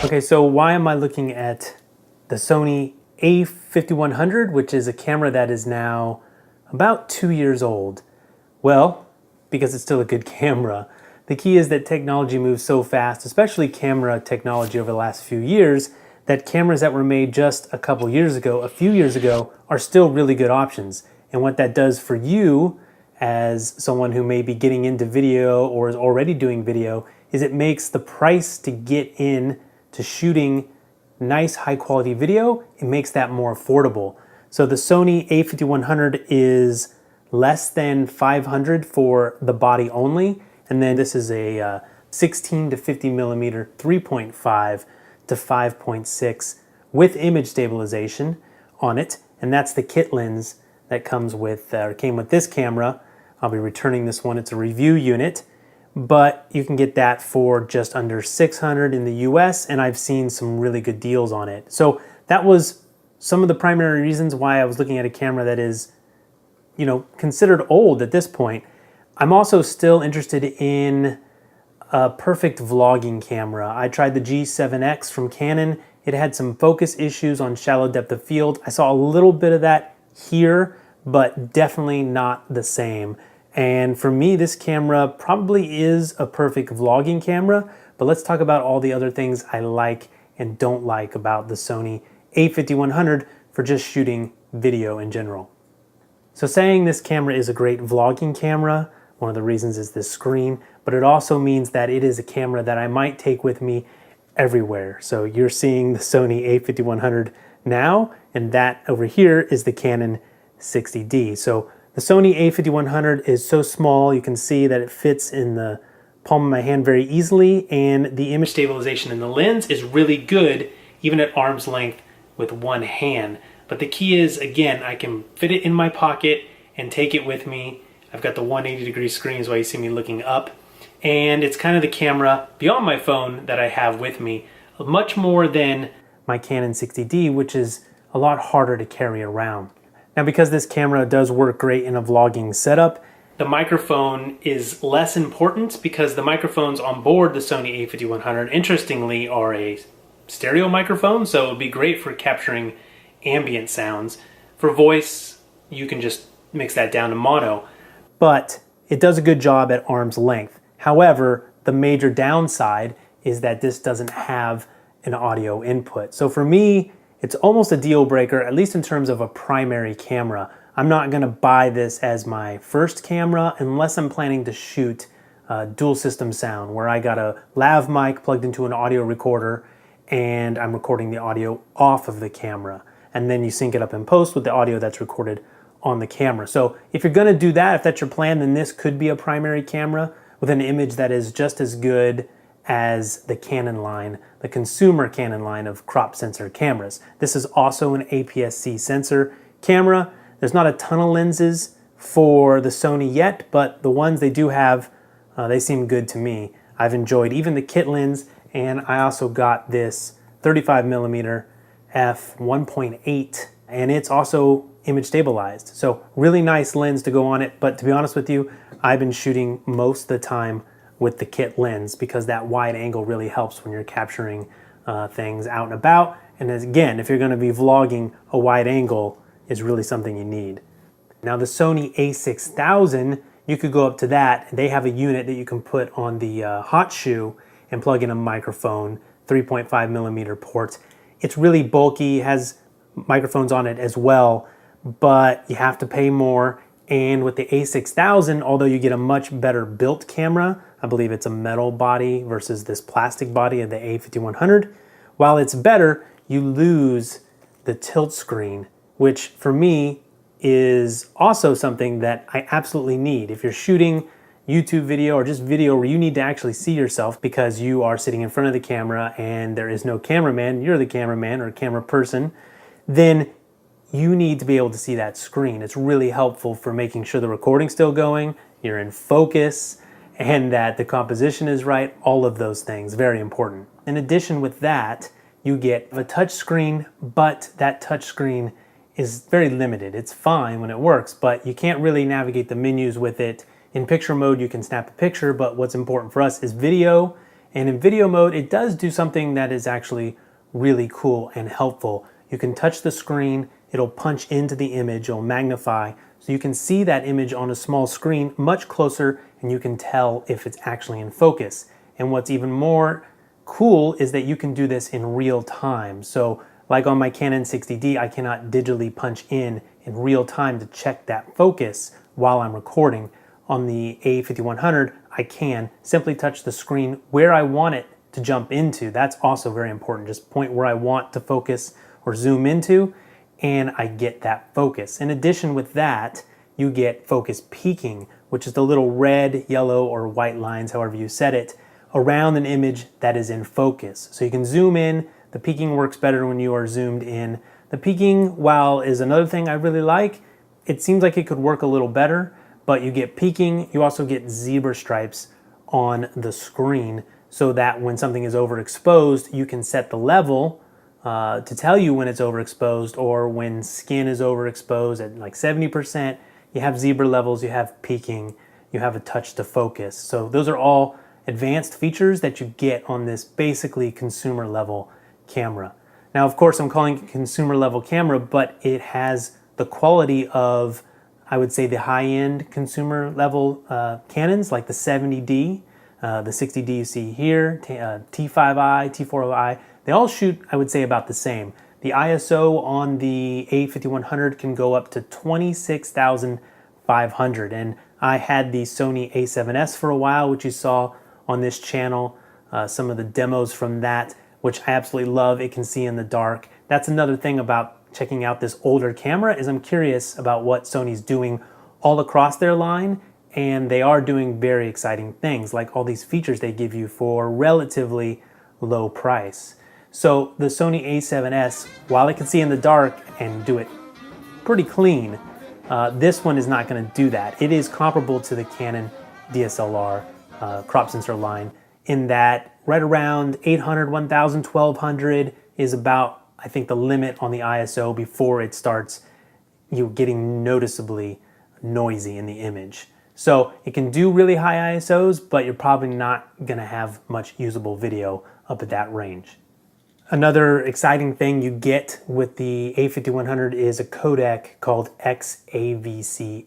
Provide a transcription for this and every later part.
Okay, so why am I looking at the Sony a5100, which is a camera that is now about 2 years old? Well, because it's still a good camera. The key is that technology moves so fast, especially camera technology over the last few years, that cameras that were made just a couple years ago, a few years ago, are still really good options. And what that does for you as someone who may be getting into video or is already doing video is it makes the price to get in to shooting nice high quality video, it makes that more affordable. So the Sony a5100 is less than $500 for the body only, and then this is a 16 to 50 millimeter 3.5 to 5.6 with image stabilization on it, and that's the kit lens that comes with came with this camera. I'll be returning this one. It's a review unit, but you can get that for just under $600 in the US, and I've seen some really good deals on it. So that was some of the primary reasons why I was looking at a camera that is, you know, considered old at this point. I'm also still interested in a perfect vlogging camera. I tried the G7X from Canon. It had some focus issues on shallow depth of field. I saw a little bit of that here, but definitely not the same. And for me, this camera probably is a perfect vlogging camera, but let's talk about all the other things I like and don't like about the Sony a5100 for just shooting video in general. So saying this camera is a great vlogging camera, one of the reasons is this screen, but it also means that it is a camera that I might take with me everywhere. So you're seeing the Sony a5100 now, and that over here is the Canon 60D. So the Sony a5100 is so small, you can see that it fits in the palm of my hand very easily, and the image stabilization in the lens is really good, even at arm's length with one hand. But the key is, again, I can fit it in my pocket and take it with me. I've got the 180-degree screen, is why you see me looking up. And it's kind of the camera beyond my phone that I have with me, much more than my Canon 60D, which is a lot harder to carry around. Now, because this camera does work great in a vlogging setup, the microphone is less important because the microphones on board the Sony a5100, interestingly, are a stereo microphone, so it would be great for capturing ambient sounds. For voice, you can just mix that down to mono, but it does a good job at arm's length. However, the major downside is that this doesn't have an audio input. So for me, it's almost a deal breaker, at least in terms of a primary camera. I'm not gonna buy this as my first camera unless I'm planning to shoot dual system sound, where I got a lav mic plugged into an audio recorder and I'm recording the audio off of the camera. And then you sync it up in post with the audio that's recorded on the camera. So if you're gonna do that, if that's your plan, then this could be a primary camera with an image that is just as good as the Canon line, the consumer Canon line of crop sensor cameras. This is also an APS-C sensor camera. There's not a ton of lenses for the Sony yet, but the ones they do have, they seem good to me. I've enjoyed even the kit lens, and I also got this 35mm f1.8, and it's also image stabilized. So really nice lens to go on it, but to be honest with you, I've been shooting most of the time with the kit lens because that wide angle really helps when you're capturing things out and about. And again, if you're gonna be vlogging, a wide angle is really something you need. Now the Sony a6000, you could go up to that. They have a unit that you can put on the hot shoe and plug in a microphone, 3.5mm port. It's really bulky, has microphones on it as well, but you have to pay more. And with the a6000, although you get a much better built camera, I believe it's a metal body versus this plastic body of the a5100, while it's better, you lose the tilt screen, which for me is also something that I absolutely need. If you're shooting YouTube video or just video where you need to actually see yourself because you are sitting in front of the camera and there is no cameraman, you're the cameraman or camera person, then you need to be able to see that screen. It's really helpful for making sure the recording's still going, you're in focus, and that the composition is right, all of those things, very important. In addition with that, you get a touch screen, but that touch screen is very limited. It's fine when it works, but you can't really navigate the menus with it. In picture mode, you can snap a picture, but what's important for us is video, And in video mode, it does do something that is actually really cool and helpful. You can touch the screen, it'll punch into the image, it'll magnify, so you can see that image on a small screen much closer, and you can tell if it's actually in focus. And what's even more cool is that you can do this in real time. So like on my Canon 60D, I cannot digitally punch in real time to check that focus while I'm recording. On the a5100, I can simply touch the screen where I want it to jump into. That's also very important. Just point where I want to focus or zoom into, and I get that focus. In addition with that, you get focus peaking, which is the little red, yellow, or white lines, however you set it, around an image that is in focus. So you can zoom in. The peaking works better when you are zoomed in. The peaking, while is another thing I really like, it seems like it could work a little better, but you get peaking, you also get zebra stripes on the screen so that when something is overexposed, you can set the level to tell you when it's overexposed, or when skin is overexposed at like 70%, you have zebra levels, you have peaking, you have a touch to focus. So those are all advanced features that you get on this basically consumer level camera. Now, of course, I'm calling it consumer level camera, but it has the quality of, I would say, the high-end consumer level Canons, like the 70D, the 60D you see here, T5i, T4i. They all shoot, I would say, about the same. The ISO on the a5100 can go up to 26,500, and I had the Sony a7S for a while, which you saw on this channel, some of the demos from that, which I absolutely love. It can see in the dark. That's another thing about checking out this older camera, is I'm curious about what Sony's doing all across their line, and they are doing very exciting things, like all these features they give you for relatively low price. So the Sony a7S, while it can see in the dark and do it pretty clean, this one is not going to do that. It is comparable to the Canon DSLR crop sensor line in that right around 800, 1000, 1200 is about, I think, the limit on the ISO before it starts getting noticeably noisy in the image. So it can do really high ISOs, but you're probably not going to have much usable video up at that range. Another exciting thing you get with the a5100 is a codec called XAVCS.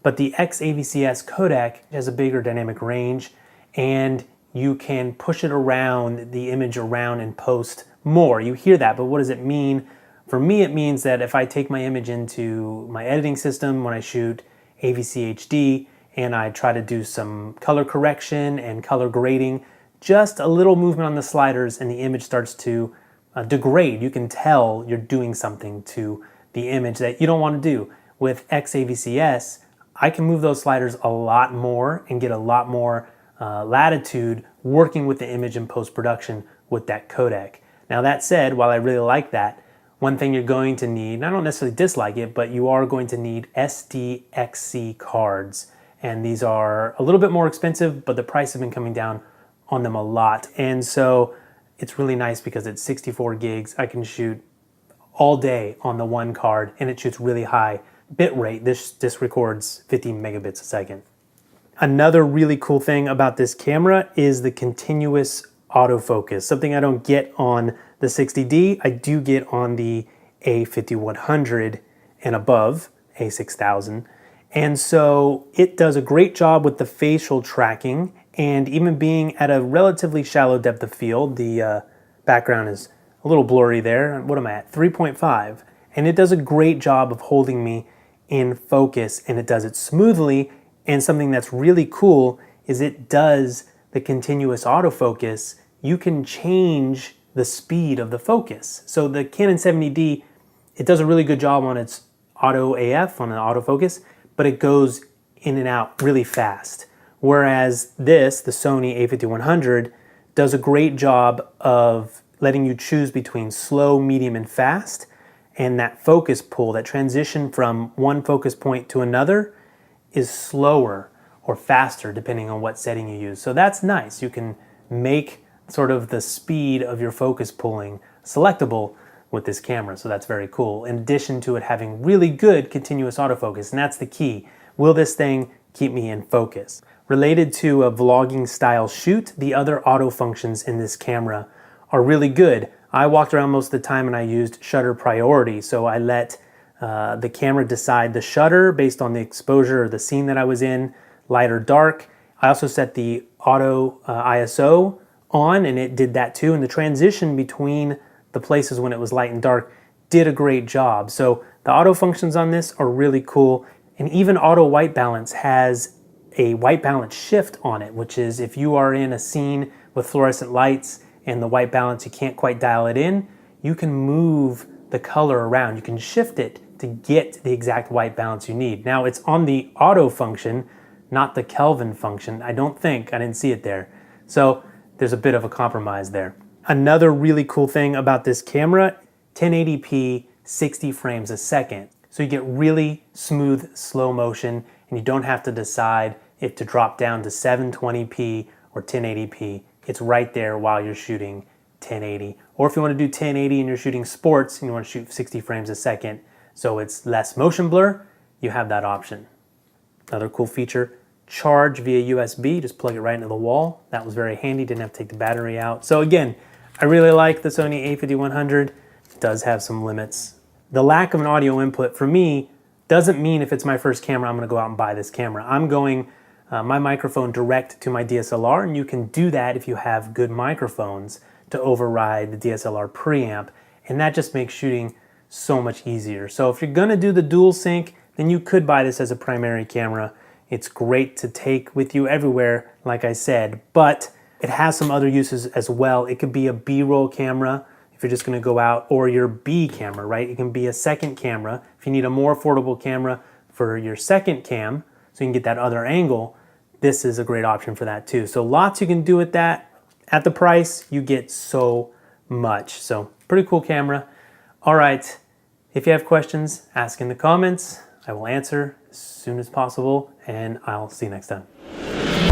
But the XAVCS codec has a bigger dynamic range, and you can push it around, the image around in post more. You hear that, but what does it mean? For me, it means that if I take my image into my editing system when I shoot AVC HD and I try to do some color correction and color grading, just a little movement on the sliders and the image starts to degrade. You can tell you're doing something to the image that you don't want to do. With XAVCS, I can move those sliders a lot more and get a lot more latitude working with the image in post-production with that codec. Now that said, while I really like that, one thing you're going to need, and I don't necessarily dislike it, but you are going to need SDHC cards. And these are a little bit more expensive, but the price has been coming down on them a lot. And so it's really nice because it's 64 gigs. I can shoot all day on the one card, and it shoots really high bit rate. This records 50 megabits a second. Another really cool thing about this camera is the continuous autofocus, something I don't get on the 60D. I do get on the a5100 and above, a6000. And so it does a great job with the facial tracking, and even being at a relatively shallow depth of field. The background is a little blurry there. What am I at? 3.5. And it does a great job of holding me in focus, and it does it smoothly. And something that's really cool is it does the continuous autofocus. You can change the speed of the focus. So the Canon 70D, it does a really good job on its auto AF, on the autofocus, but it goes in and out really fast. Whereas this, the Sony a5100, does a great job of letting you choose between slow, medium, and fast. And that focus pull, that transition from one focus point to another, is slower or faster depending on what setting you use. So that's nice. You can make sort of the speed of your focus pulling selectable with this camera. So that's very cool. In addition to it having really good continuous autofocus, and that's the key. Will this thing keep me in focus? related to a vlogging style shoot, the other auto functions in this camera are really good. I walked around most of the time and I used shutter priority. So I let the camera decide the shutter based on the exposure or the scene that I was in, light or dark. I also set the auto ISO on and it did that too. And the transition between the places when it was light and dark did a great job. So the auto functions on this are really cool. And even auto white balance has a white balance shift on it, which is if you are in a scene with fluorescent lights and the white balance, you can't quite dial it in, you can move the color around. You can shift it to get the exact white balance you need. Now it's on the auto function, not the Kelvin function. I didn't see it there. So there's a bit of a compromise there. Another really cool thing about this camera, 1080p, 60 frames a second. So you get really smooth slow motion and you don't have to decide if to drop down to 720p or 1080p. It's right there while you're shooting 1080. Or if you want to do 1080 and you're shooting sports and you want to shoot 60 frames a second, so it's less motion blur, you have that option. Another cool feature, charge via USB, just plug it right into the wall. That was very handy, didn't have to take the battery out. So again, I really like the Sony a5100. It does have some limits. The lack of an audio input for me doesn't mean if it's my first camera, I'm gonna go out and buy this camera. I'm going my microphone direct to my DSLR, and you can do that if you have good microphones to override the DSLR preamp, and that just makes shooting so much easier. So if you're gonna do the dual sync, then you could buy this as a primary camera. It's great to take with you everywhere, like I said, but it has some other uses as well. It could be a B-roll camera if you're just gonna go out, or your B camera, right? It can be a second camera. If you need a more affordable camera for your second cam, so you can get that other angle, this is a great option for that too. So lots you can do with that. At the price, you get so much. So pretty cool camera. All right, if you have questions, ask in the comments. I will answer as soon as possible, and I'll see you next time.